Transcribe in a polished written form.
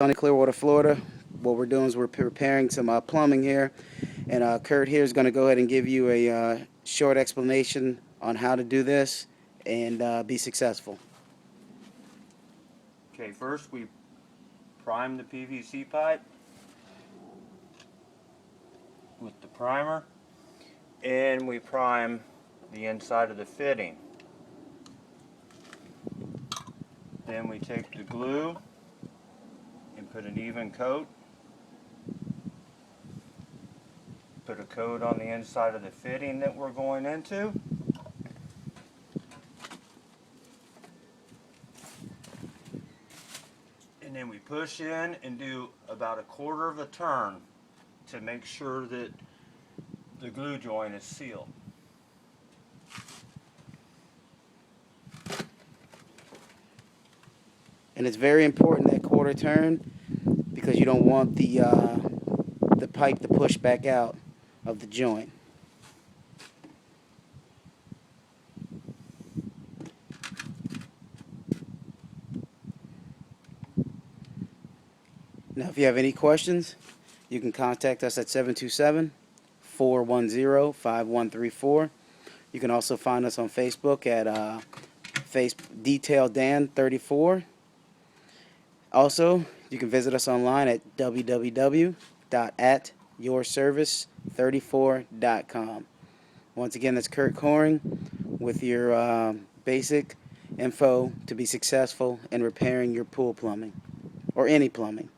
Sunny Clearwater, Florida. What we're doing is we're preparing some plumbing here, and Kurt here is going to go ahead and give you a short explanation on how to do this and be successful. Okay, first we prime the PVC pipe with the primer, and we prime the inside of the fitting. Then we take the glue and put an even coat. Put a coat on the inside of the fitting that we're going into. And then we push in and do about a quarter of a turn to make sure that the glue joint is sealed. And it's very important that quarter turn because you don't want the pipe to push back out of the joint. Now, if you have any questions, you can contact us at 727-410-5134. You can also find us on Facebook at Detail Dan 34. Also, you can visit us online at www.atyourservice34.com. Once again, that's Kurt Coring with your basic info to be successful in repairing your pool plumbing or any plumbing.